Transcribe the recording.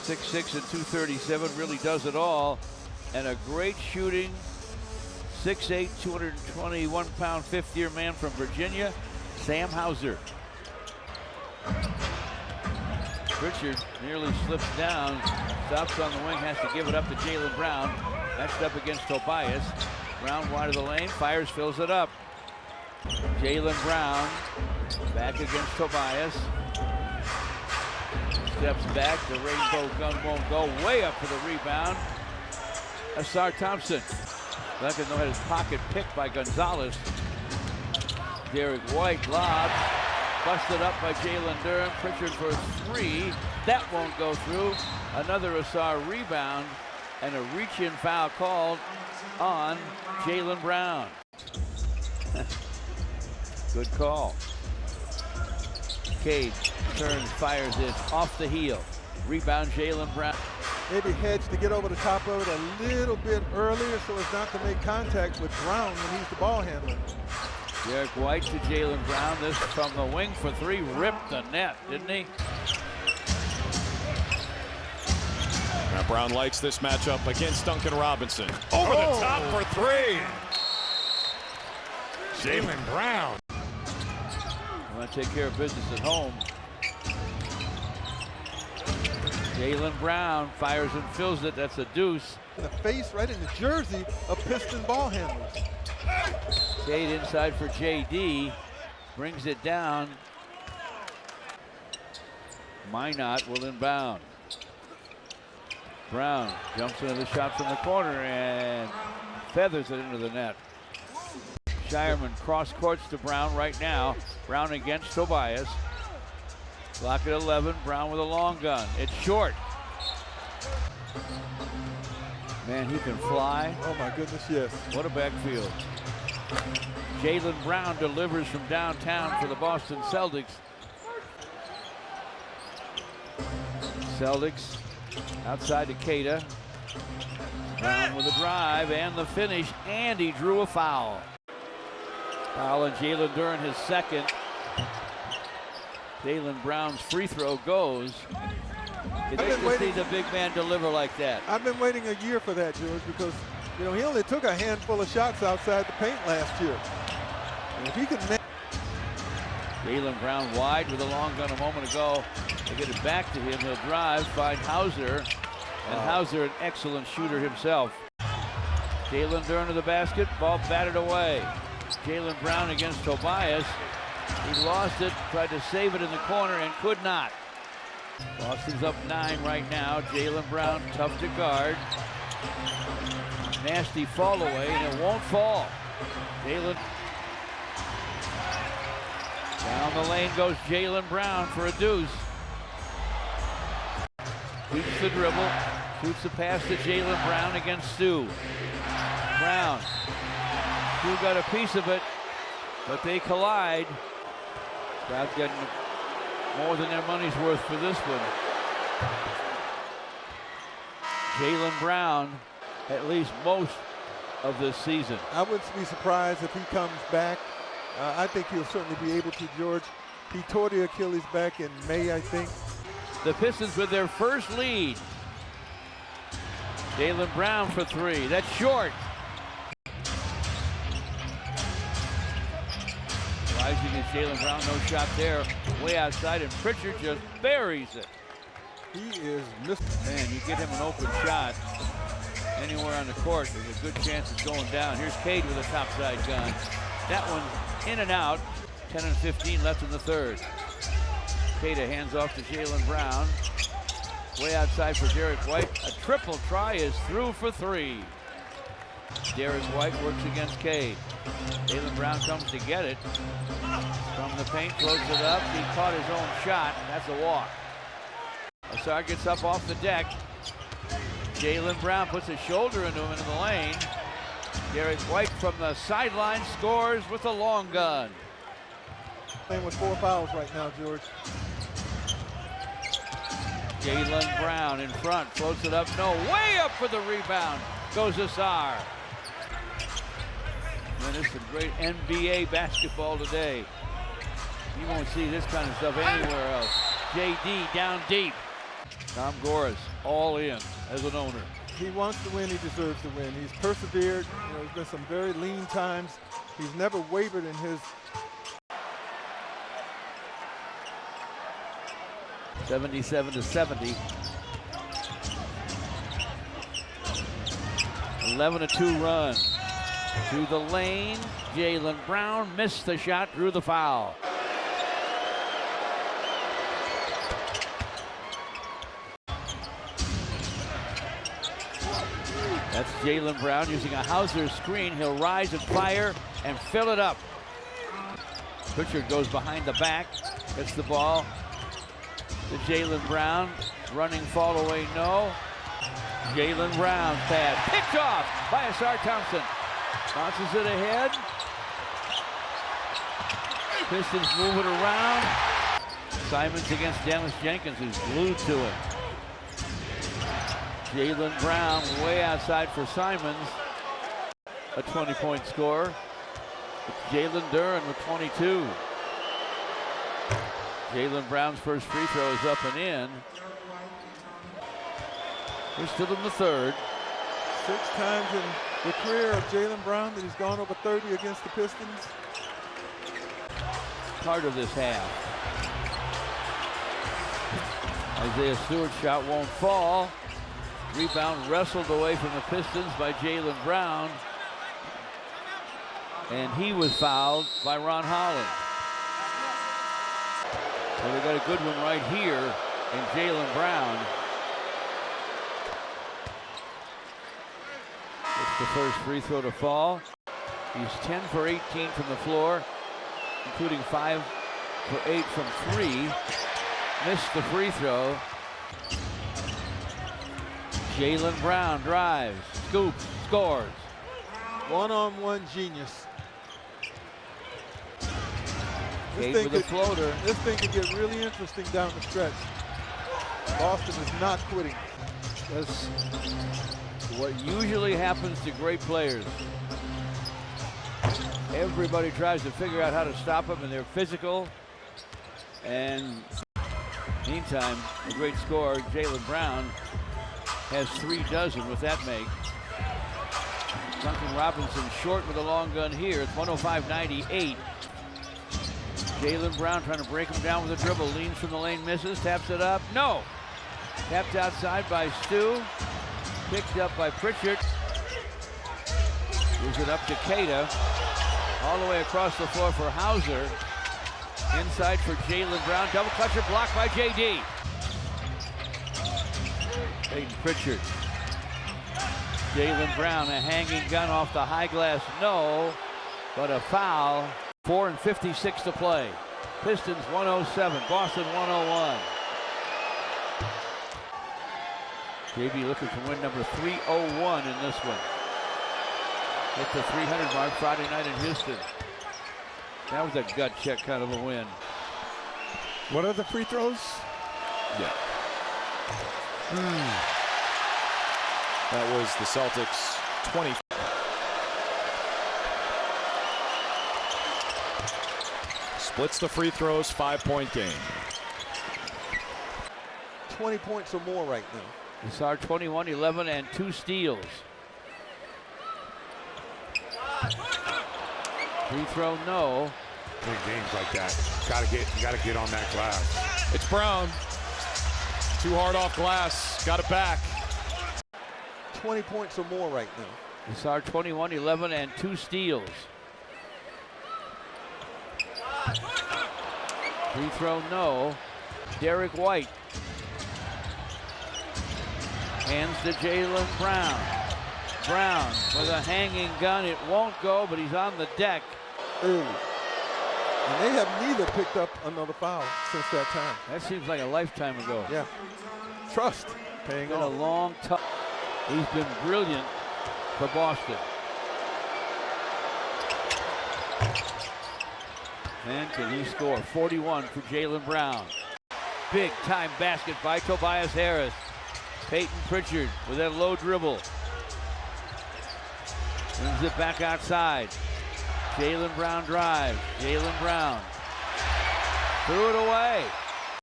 6'6" and 237, really does it all. And a great shooting 6'8", 221-pound fifth-year man from Virginia, Sam Hauser. Pritchard nearly slips down, stops on the wing, has to give it up to Jaylen Brown. Matched up against Tobias. Brown wide of the lane, fires, fills it up. Jaylen Brown back against Tobias. Steps back, the rainbow gun won't go. Way up for the rebound. Asar Thompson. Duncan though had his pocket picked by Gonzalez. Derek White lobs. Busted up by Jalen Durham. Pritchard for three. That won't go through. Another Asar rebound. And a reach-in foul called on Jaylen Brown. Good call. Cade turns, fires it off the heel. Rebound Jaylen Brown. Maybe hedge to get over the top of it a little bit earlier so as not to make contact with Brown when he's the ball handler. Derek White to Jaylen Brown. This from the wing for three. Ripped the net, didn't he? Now Brown likes this matchup against Duncan Robinson. Over the top for three. Jaylen Brown. Want to take care of business at home. Jaylen Brown fires and fills it. That's a deuce. In the face, right in the jersey of Piston ball handlers. Cade inside for JD. Brings it down. Minot will inbound. Brown jumps into the shot from the corner and feathers it into the net. Shireman cross courts to Brown right now. Brown against Tobias. Clock at 11. Brown with a long gun. It's short. Man, he can fly. Oh my goodness, yes. What a backfield. Jaylen Brown delivers from downtown for the Boston Celtics. Celtics outside to Keita. Brown with a drive and the finish, and he drew a foul. Foul on Jalen Duren, his second. Jaylen Brown's free throw goes. It's nice to see the big man deliver like that. I've been waiting a year for that, George, because you know he only took a handful of shots outside the paint last year. And if he can make Jaylen Brown wide with a long gun a moment ago. They get it back to him. He'll drive, find Hauser. And Hauser, an excellent shooter himself. Jalen Duren to the basket. Ball batted away. Jaylen Brown against Tobias. He lost it, tried to save it in the corner and could not. Boston's up 9 right now. Jaylen Brown tough to guard. Nasty fall away and it won't fall. Jaylen. Down the lane goes Jaylen Brown for a deuce. Keeps the dribble. Shoots the pass to Jaylen Brown against Stu. Brown. Stu got a piece of it, but they collide. Crowd's getting more than their money's worth for this one. Jaylen Brown, at least most of this season. I wouldn't be surprised if he comes back. I think he'll certainly be able to, George. He tore the Achilles back in May, I think. The Pistons with their first lead. Jaylen Brown for three. That's short. Rising is Jaylen Brown. No shot there. Way outside, and Pritchard just buries it. He is missing. Man, you get him an open shot anywhere on the court, there's a good chance it's going down. Here's Cade with a topside gun. That one's in and out. 10 and 15 left in the third. Cade hands off to Jaylen Brown. Way outside for Derek White. A triple try is through for three. Derek White works against Cade. Jaylen Brown comes to get it. From the paint, throws it up. He caught his own shot. That's a walk. Asar gets up off the deck. Jaylen Brown puts his shoulder into him into the lane. Derek White from the sideline scores with a long gun. Playing with 4 fouls right now, George. Jaylen Brown in front, floats it up, no, way up for the rebound. Goes Asar. Man, this is some great NBA basketball today. You won't see this kind of stuff anywhere else. JD down deep. Tom Gores all in as an owner. He wants to win, he deserves to win. He's persevered. You know, there's been some very lean times. He's never wavered in his 77-70. 11-2 run. To the lane. Jaylen Brown missed the shot, drew the foul. That's Jaylen Brown using a Hauser screen. He'll rise and fire and fill it up. Pritchard goes behind the back, gets the ball to Jaylen Brown. Running fall away, no. Jaylen Brown pass, picked off by Asar Thompson. Bounces it ahead. Pistons move it around. Simons against Dennis Jenkins, who's glued to it. Jaylen Brown way outside for Simons. A 20-point score. It's Jalen Duren with 22. Jaylen Brown's first free throw is up and in. We're still in the third. 6 times in the career of Jaylen Brown that he's gone over 30 against the Pistons. Part of this half. Isaiah Stewart's shot won't fall. Rebound wrestled away from the Pistons by Jaylen Brown. And he was fouled by Ron Holland. Well, they got a good one right here in Jaylen Brown. It's the first free throw to fall. He's 10 for 18 from the floor, including 5 for 8 from 3. Missed the free throw. Jaylen Brown drives, scoops, scores. One-on-one genius. Cade with a floater. This thing could get really interesting down the stretch. Boston is not quitting. That's what usually happens to great players. Everybody tries to figure out how to stop them, and they're physical. And meantime, the great scorer, Jaylen Brown, has 3 dozen with that make. Duncan Robinson short with a long gun here. It's 105-98. Jaylen Brown trying to break him down with a dribble. Leans from the lane, misses, taps it up. No! Tapped outside by Stu. Picked up by Pritchard. Gives it up to Keita. All the way across the floor for Hauser. Inside for Jaylen Brown. Double clutcher blocked by JD. Peyton Pritchard. Jaylen Brown, a hanging gun off the high glass. No, but a foul. 4:56 to play. Pistons 107, Boston 101. JB looking for win number 301 in this one. Hit the 300 mark Friday night in Houston. That was a gut check kind of a win. What are the free throws? Yeah. That was the Celtics 20. Splits the free throws, 5-point game. 20 points or more right now. Asar 21, 11, and 2 steals. Free throw, no. Big games like that. You gotta get on that glass. It's Brown. Too hard off glass. Got it back. 20 points or more right now. Asar 21, 11, and 2 steals. Free throw, no. Derek White. Hands to Jaylen Brown. Brown with a hanging gun. It won't go, but he's on the deck. Early. And they have neither picked up another foul since that time. That seems like a lifetime ago. Yeah. Trust paying Been off. a long time. He's been brilliant for Boston. And can he score? 41 for Jaylen Brown. Big time basket by Tobias Harris. Peyton Pritchard with that low dribble. Brings it back outside. Jaylen Brown drives. Jaylen Brown threw it away.